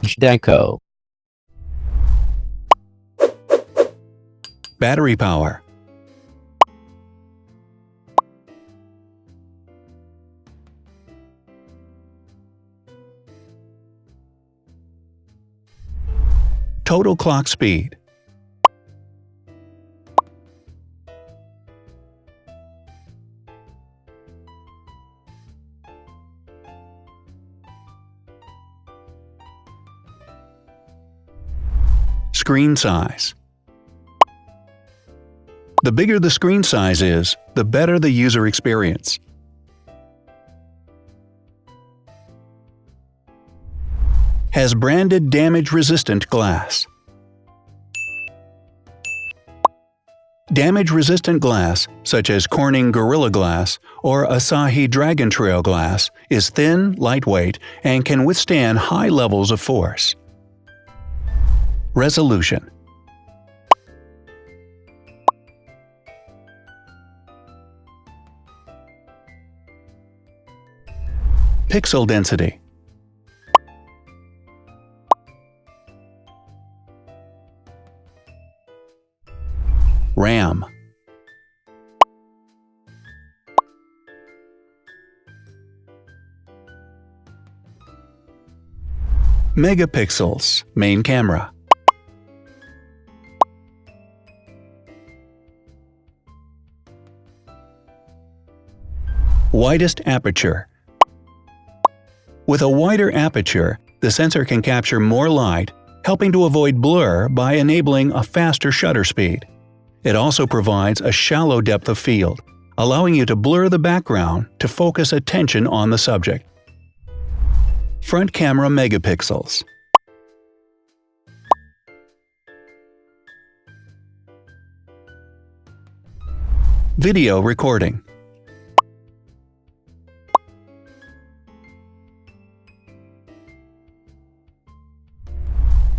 Deco. Battery power. Total clock speed. Screen size. The bigger the screen size is, the better the user experience. Has branded damage-resistant glass. Damage-resistant glass, such as Corning Gorilla Glass or Asahi Dragon Trail glass, is thin, lightweight, and can withstand high levels of force. Resolution. Pixel density. RAM. Megapixels, main camera. Widest aperture. With a wider aperture, the sensor can capture more light, helping to avoid blur by enabling a faster shutter speed. It also provides a shallow depth of field, allowing you to blur the background to focus attention on the subject. Front camera megapixels. Video recording.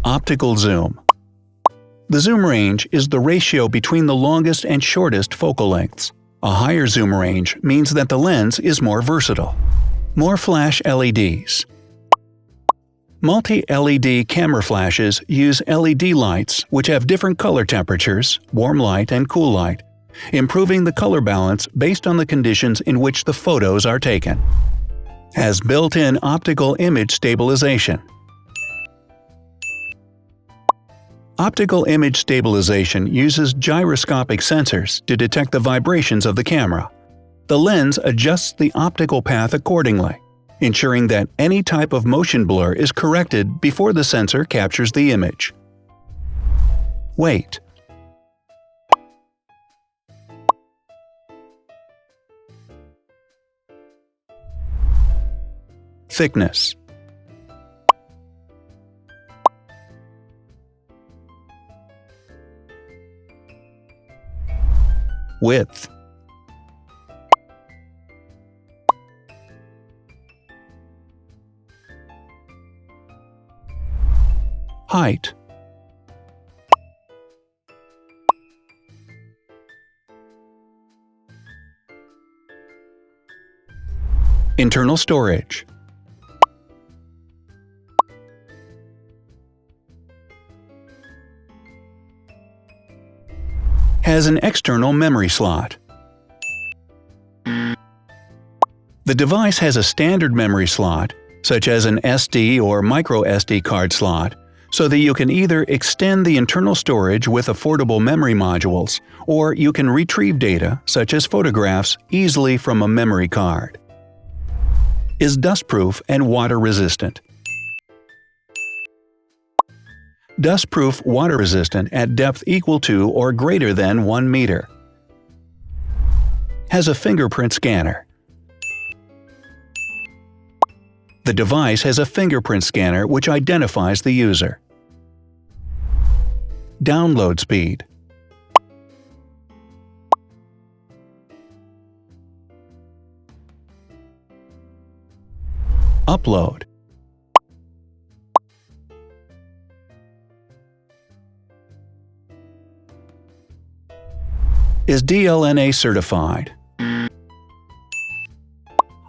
Optical zoom. The zoom range is the ratio between the longest and shortest focal lengths. A higher zoom range means that the lens is more versatile. More flash LEDs. Multi-LED camera flashes use LED lights which have different color temperatures, warm light and cool light, improving the color balance based on the conditions in which the photos are taken. Has built-in optical image stabilization. Optical image stabilization uses gyroscopic sensors to detect the vibrations of the camera. The lens adjusts the optical path accordingly, ensuring that any type of motion blur is corrected before the sensor captures the image. Weight. Thickness. Width. Height. Internal storage. Has an external memory slot. The device has a standard memory slot, such as an SD or micro SD card slot, so that you can either extend the internal storage with affordable memory modules, or you can retrieve data, such as photographs, easily from a memory card. Is dustproof and water-resistant. Dustproof water-resistant at depth equal to or greater than 1 meter. Has a fingerprint scanner. The device has a fingerprint scanner which identifies the user. Download speed. Upload. Is DLNA certified.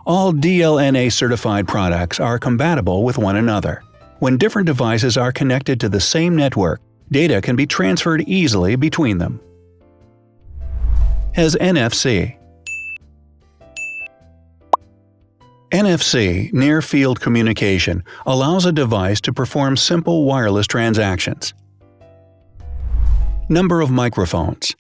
All DLNA certified products are compatible with one another. When different devices are connected to the same network, data can be transferred easily between them. Has NFC. NFC, near-field communication, allows a device to perform simple wireless transactions. Number of microphones.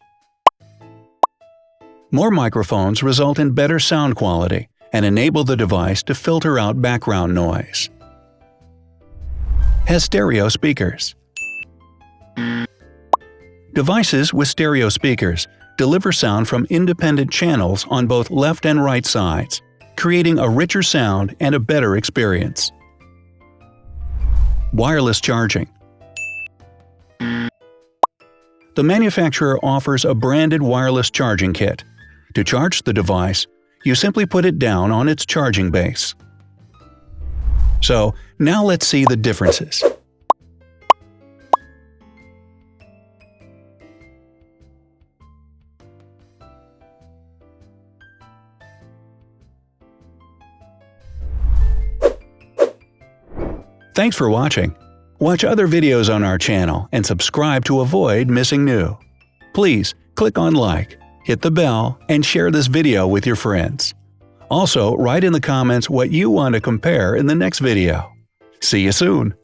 More microphones result in better sound quality and enable the device to filter out background noise. Has stereo speakers. Devices with stereo speakers deliver sound from independent channels on both left and right sides, creating a richer sound and a better experience. Wireless charging. The manufacturer offers a branded wireless charging kit. To charge the device, you simply put it down on its charging base. So, now let's see the differences. Thanks for watching. Watch other videos on our channel and subscribe to avoid missing new. Please click on like, hit the bell, and share this video with your friends. Also, write in the comments what you want to compare in the next video. See you soon!